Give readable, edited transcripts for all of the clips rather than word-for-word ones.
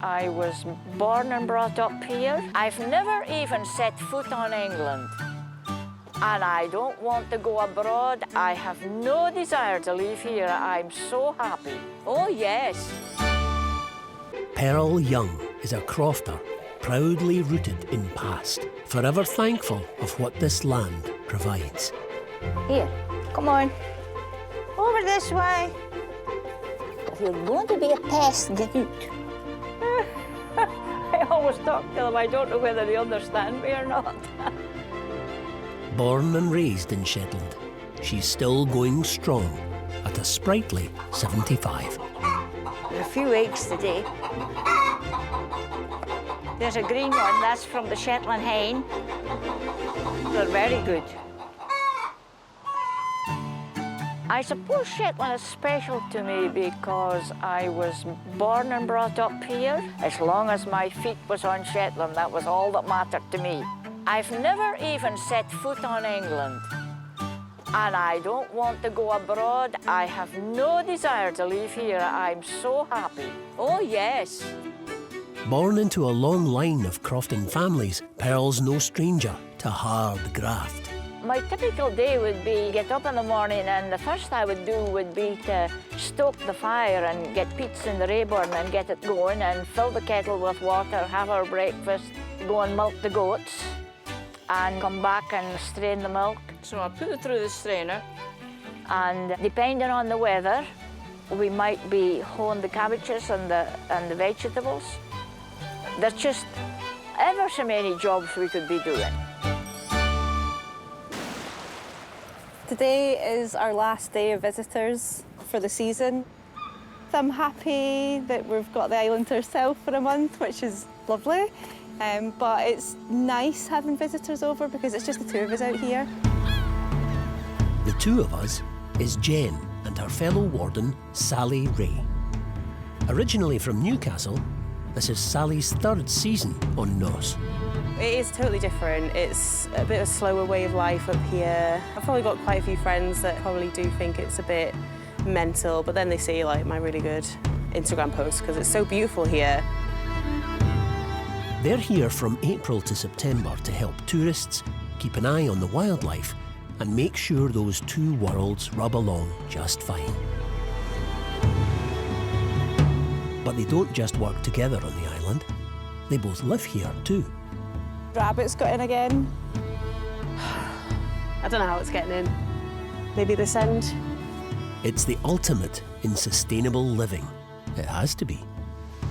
I was born and brought up here. I've never even set foot on England. And I don't want to go abroad. I have no desire to leave here. I'm so happy. Oh, yes. Pearl Young is a crofter, proudly rooted in past, forever thankful of what this land provides. Here, come on. Over this way. If you're going to be a pest, get out. I always talk to them. I don't know whether they understand me or not. Born and raised in Shetland, she's still going strong at a sprightly 75. There's a few eggs today. There's a green one, that's from the Shetland hen. They're very good. I suppose Shetland is special to me because I was born and brought up here. As long as my feet was on Shetland, that was all that mattered to me. I've never even set foot on England. And I don't want to go abroad. I have no desire to leave here. I'm so happy. Oh, yes. Born into a long line of crofting families, Pearl's no stranger to hard graft. My typical day would be get up in the morning and the first I would do would be to stoke the fire and get peats in the Rayburn and get it going and fill the kettle with water, have our breakfast, go and milk the goats and come back and strain the milk. So I put it through the strainer and depending on the weather, we might be hoeing the cabbages and the vegetables. There's just ever so many jobs we could be doing. Today is our last day of visitors for the season. I'm happy that we've got the island to ourselves for a month, which is lovely. But it's nice having visitors over because it's just the two of us out here. The two of us is Jen and her fellow warden, Sally Ray. Originally from Newcastle, this is Sally's third season on Nos. It is totally different. It's a bit of a slower way of life up here. I've probably got quite a few friends that probably do think it's a bit mental, but then they see like my really good Instagram posts because it's so beautiful here. They're here from April to September to help tourists, keep an eye on the wildlife, and make sure those two worlds rub along just fine. But they don't just work together on the island. They both live here too. Rabbits got in again. I don't know how it's getting in. Maybe this end? It's the ultimate in sustainable living. It has to be.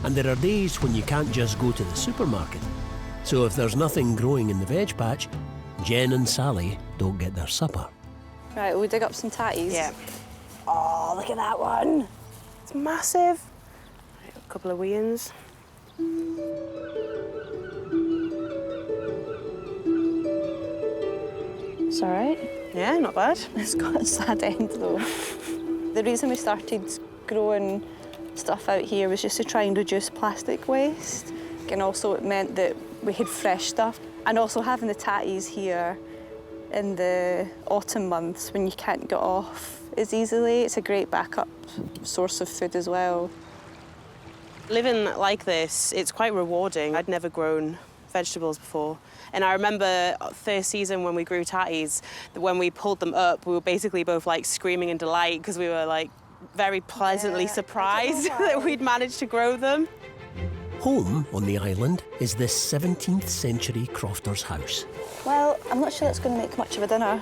And there are days when you can't just go to the supermarket. So if there's nothing growing in the veg patch, Jen and Sally don't get their supper. Right, we'll dig up some tatties. Yeah. Oh, look at that one. It's massive. Right, a couple of wee uns. It's all right. Yeah, not bad. It's got a sad end though. The reason we started growing stuff out here was just to try and reduce plastic waste. And also it meant that we had fresh stuff. And also having the tatties here in the autumn months when you can't get off as easily, it's a great backup source of food as well. Living like this, it's quite rewarding. I'd never grown vegetables before. And I remember first season when we grew tatties, when we pulled them up, we were basically both like screaming in delight because we were like very pleasantly surprised that we'd managed to grow them. Home on the island is this 17th century crofter's house. Well, I'm not sure that's going to make much of a dinner.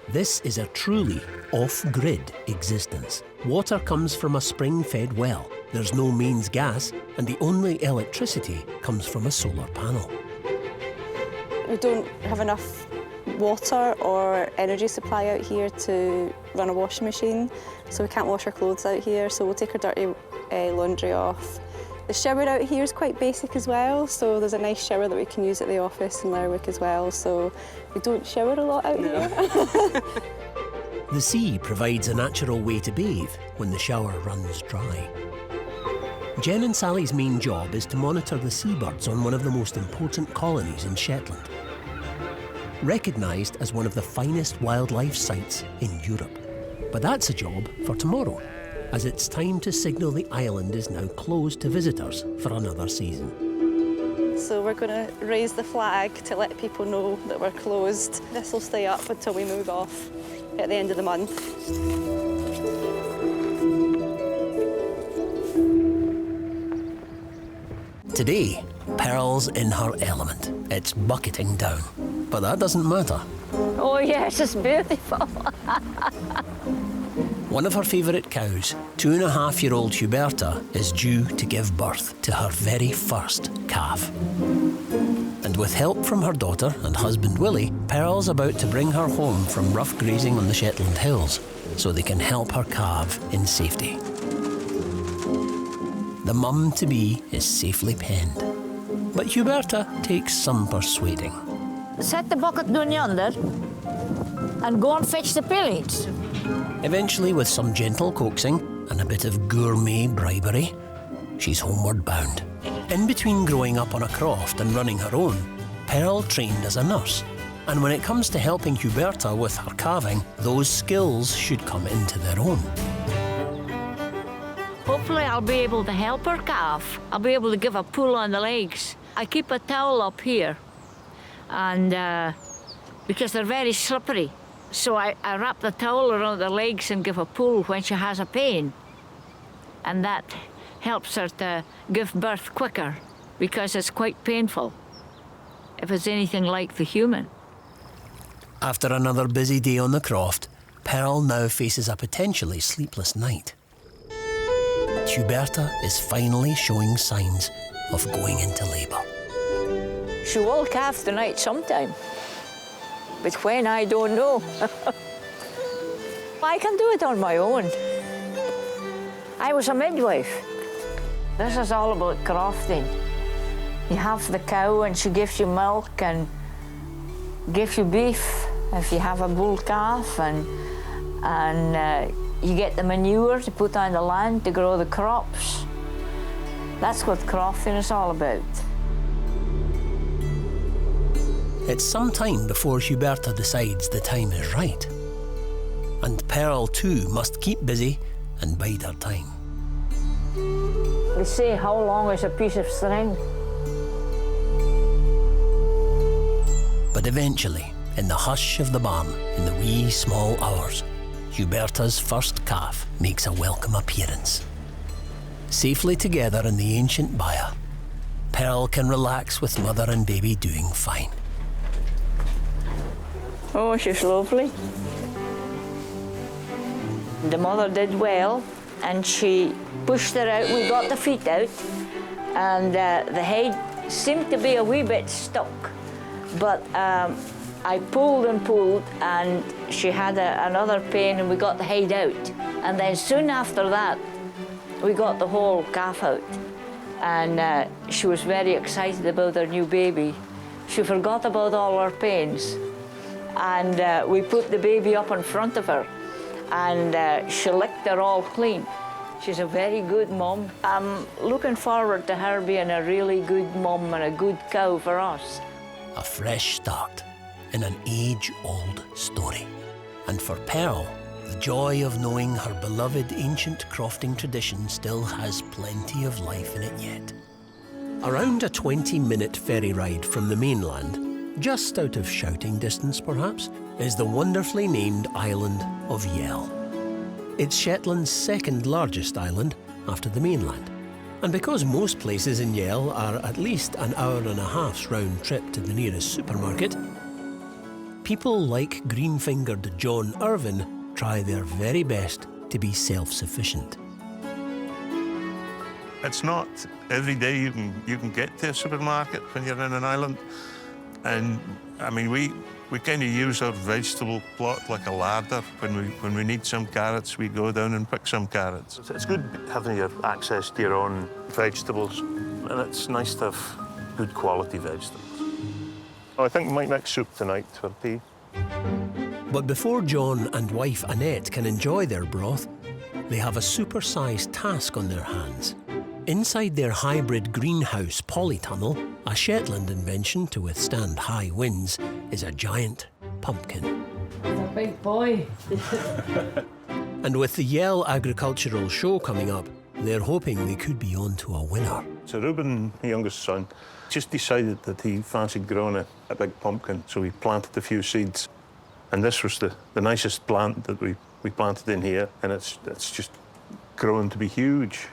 This is a truly off-grid existence. Water comes from a spring-fed well. There's no mains gas, and the only electricity comes from a solar panel. We don't have enough water or energy supply out here to run a washing machine, so we can't wash our clothes out here, so we'll take our dirty laundry off. The shower out here is quite basic as well, so there's a nice shower that we can use at the office in Lerwick as well, so we don't shower a lot out here. The sea provides a natural way to bathe when the shower runs dry. Jen and Sally's main job is to monitor the seabirds on one of the most important colonies in Shetland. Recognised as one of the finest wildlife sites in Europe. But that's a job for tomorrow. as it's time to signal the island is now closed to visitors for another season. So we're going to raise the flag to let people know that we're closed. This will stay up until we move off at the end of the month. Today, Pearl's in her element. It's bucketing down, but that doesn't matter. Oh yes, it's beautiful. One of her favourite cows, 2.5-year-old Huberta, is due to give birth to her very first calf. And with help from her daughter and husband Willie, Pearl's about to bring her home from rough grazing on the Shetland hills so they can help her calve in safety. The mum-to-be is safely penned, but Huberta takes some persuading. Set the bucket down yonder and go and fetch the pellets. Eventually, with some gentle coaxing and a bit of gourmet bribery, she's homeward bound. In between growing up on a croft and running her own, Pearl trained as a nurse. And when it comes to helping Huberta with her calving, those skills should come into their own. Hopefully I'll be able to help her calf. I'll be able to give a pull on the legs. I keep a towel up here, and because they're very slippery. So I wrap the towel around the legs and give a pull when she has a pain. And that helps her to give birth quicker because it's quite painful if it's anything like the human. After another busy day on the croft, Pearl now faces a potentially sleepless night. Huberta is finally showing signs of going into labour. She will calve tonight sometime, but when, I don't know. I can do it on my own. I was a midwife. This is all about crofting. You have the cow and she gives you milk and gives you beef if you have a bull calf, and you get the manure to put on the land to grow the crops. That's what crofting is all about. It's some time before Huberta decides the time is right. And Pearl too must keep busy and bide her time. They say, how long is a piece of string? But eventually, in the hush of the barn, in the wee small hours, Huberta's first calf makes a welcome appearance. Safely together in the ancient byre, Pearl can relax with mother and baby doing fine. Oh, she's lovely. The mother did well, and she pushed her out. We got the feet out, and the head seemed to be a wee bit stuck. But I pulled and pulled, and she had another pain, and we got the head out. And then soon after that, we got the whole calf out. And she was very excited about her new baby. She forgot about all her pains. And we put the baby up in front of her, and she licked her all clean. She's a very good mum. I'm looking forward to her being a really good mum and a good cow for us. A fresh start in an age-old story. And for Pearl, the joy of knowing her beloved ancient crofting tradition still has plenty of life in it yet. Around a 20-minute ferry ride from the mainland, just out of shouting distance perhaps, is the wonderfully named island of Yell. It's Shetland's second largest island after the mainland. And because most places in Yell are at least an hour-and-a-half's round trip to the nearest supermarket, people like green-fingered John Irvin try their very best to be self-sufficient. It's not every day you can get to a supermarket when you're in an island. And I mean, we kind of use our vegetable plot like a ladder. When we need some carrots, we go down and pick some carrots. It's good having your access to your own vegetables, and it's nice to have good quality vegetables. Oh, I think we might make soup tonight for tea. But before John and wife Annette can enjoy their broth, they have a super-sized task on their hands. Inside their hybrid greenhouse polytunnel, a Shetland invention to withstand high winds, is a giant pumpkin. It's a big boy. And with the Yell Agricultural Show coming up, they're hoping they could be on to a winner. So Reuben, my youngest son, just decided that he fancied growing a big pumpkin, so we planted a few seeds. And this was the nicest plant that we planted in here, and it's just grown to be huge.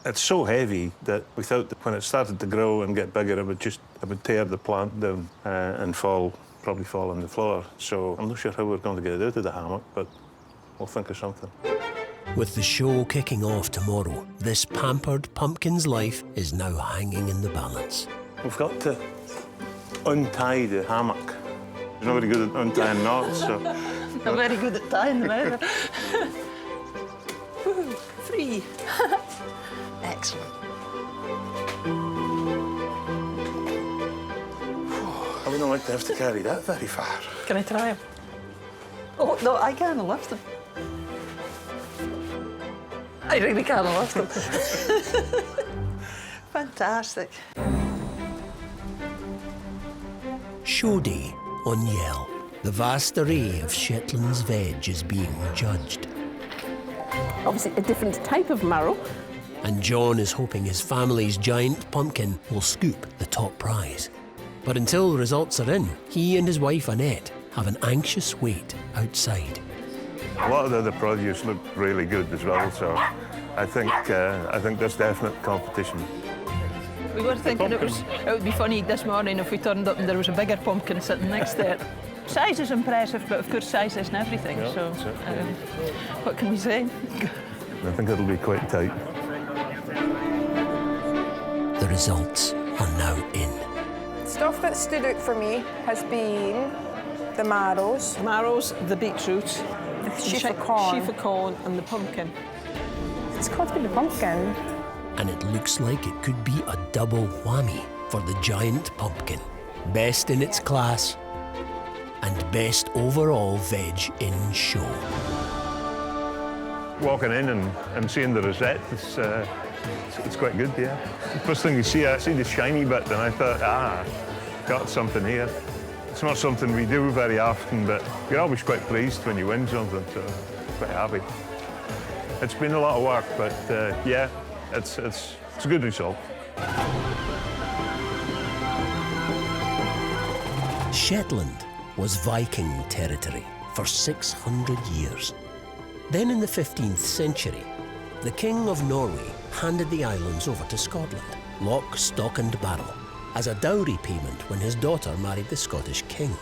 It's so heavy that we thought that when it started to grow and get bigger, it would tear the plant down and probably fall on the floor. So I'm not sure how we're going to get it out of the hammock, but we'll think of something. With the show kicking off tomorrow, this pampered pumpkin's life is now hanging in the balance. We've got to untie the hammock. He's not very good at untying knots, so... I'm very good at tying them either. Free. Excellent. I wouldn't like to have to carry that very far. Can I try them? Oh, no, I can't lift them. I really can't lift them. Fantastic. Show day on Yell. The vast array of Shetland's veg is being judged. Obviously a different type of marrow. And John is hoping his family's giant pumpkin will scoop the top prize. But until the results are in, he and his wife Annette have an anxious wait outside. A lot of the other produce looked really good as well, so I think there's definite competition. We were thinking it would be funny this morning if we turned up and there was a bigger pumpkin sitting next to it. Size is impressive, but of course size isn't everything, Yeah, so what can we say? I think it'll be quite tight. The results are now in. Stuff that stood out for me has been the marrows, Marrows, the beetroot, the sheaf of corn. sheaf of corn and the pumpkin. It's got to be the pumpkin. And it looks like it could be a double whammy for the giant pumpkin. Best in its class and best overall veg in show. Walking in and seeing the rosette, it's quite good, yeah. The first thing you see, I see the shiny bit and I thought, got something here. It's not something we do very often, but you're always quite pleased when you win something, so quite happy. It's been a lot of work, but yeah, it's a good result. Shetland was Viking territory for 600 years. Then in the 15th century, the King of Norway handed the islands over to Scotland, lock, stock and barrel, as a dowry payment when his daughter married the Scottish king.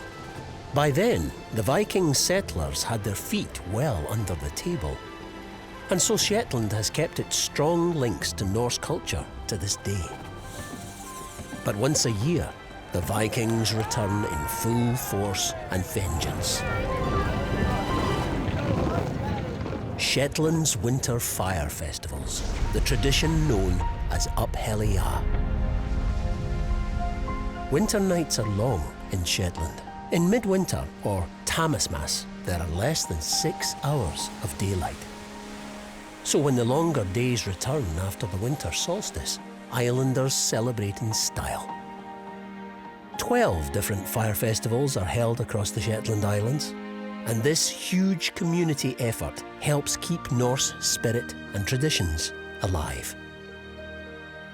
By then, the Viking settlers had their feet well under the table. And so Shetland has kept its strong links to Norse culture to this day. But once a year, the Vikings return in full force and vengeance. Shetland's winter fire festivals, the tradition known as Helly Aa. Winter nights are long in Shetland. In midwinter, or Tamasmas, there are less than 6 hours of daylight. So when the longer days return after the winter solstice, islanders celebrate in style. 12 different fire festivals are held across the Shetland Islands, and this huge community effort helps keep Norse spirit and traditions alive.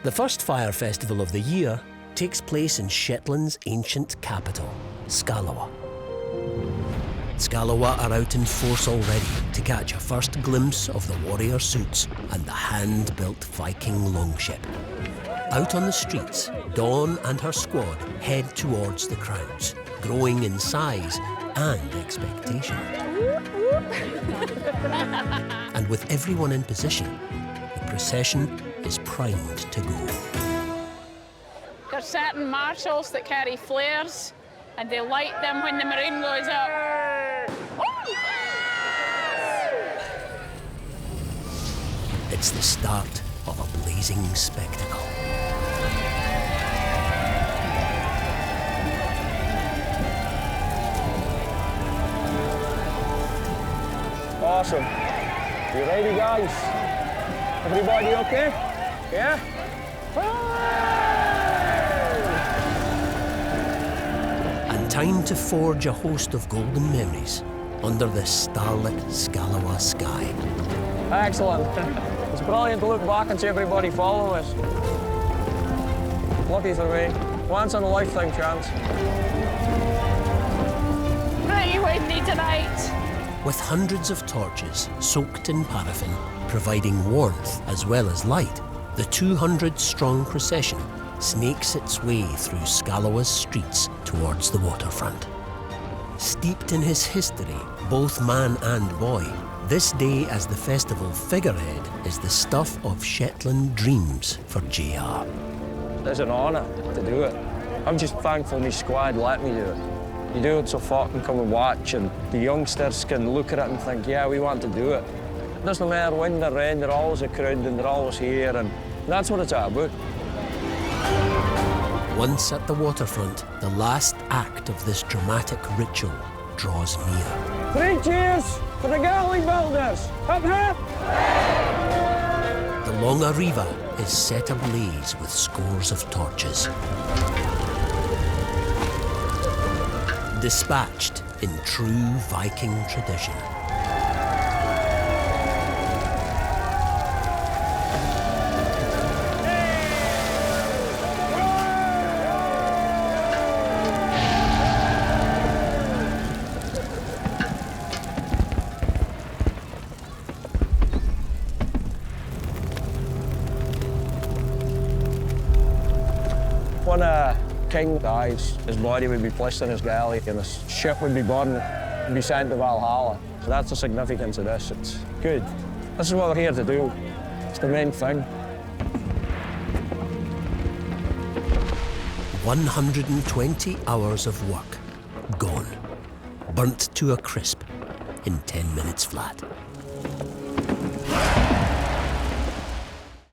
The first fire festival of the year takes place in Shetland's ancient capital, Skalawa. Skalawa are out in force already to catch a first glimpse of the warrior suits and the hand-built Viking longship. Out on the streets, Dawn and her squad head towards the crowds, growing in size and expectation. And with everyone in position, the procession is primed to go. There's certain marshals that carry flares and they light them when the marine goes up. It's the start of a blazing spectacle. Awesome. You ready, guys? Everybody okay? Yeah? And time to forge a host of golden memories under the starlit Helly Aa sky. Excellent. It's brilliant to look back and see everybody follow us. Lucky for me. Once in a lifetime chance. Pretty windy tonight. With hundreds of torches soaked in paraffin, providing warmth as well as light, the 200-strong procession snakes its way through Helly Aa's streets towards the waterfront. Steeped in his history, both man and boy, this day as the festival figurehead is the stuff of Shetland dreams for JR. It's an honour to do it. I'm just thankful my squad let me do it. You do it so folk can come and watch, and the youngsters can look at it and think, yeah, we want to do it. It doesn't matter wind or rain, they're always a crowd and they're always here, and that's what it's about. Once at the waterfront, the last act of this dramatic ritual draws near. 3 cheers for the galley builders! Hip hip! The Longa Riva is set ablaze with scores of torches. Dispatched in true Viking tradition. When a king dies, his body would be placed in his galley and his ship would be burned and be sent to Valhalla. So that's the significance of this. It's good. This is what we're here to do. It's the main thing. 120 hours of work, gone. Burnt to a crisp in 10 minutes flat.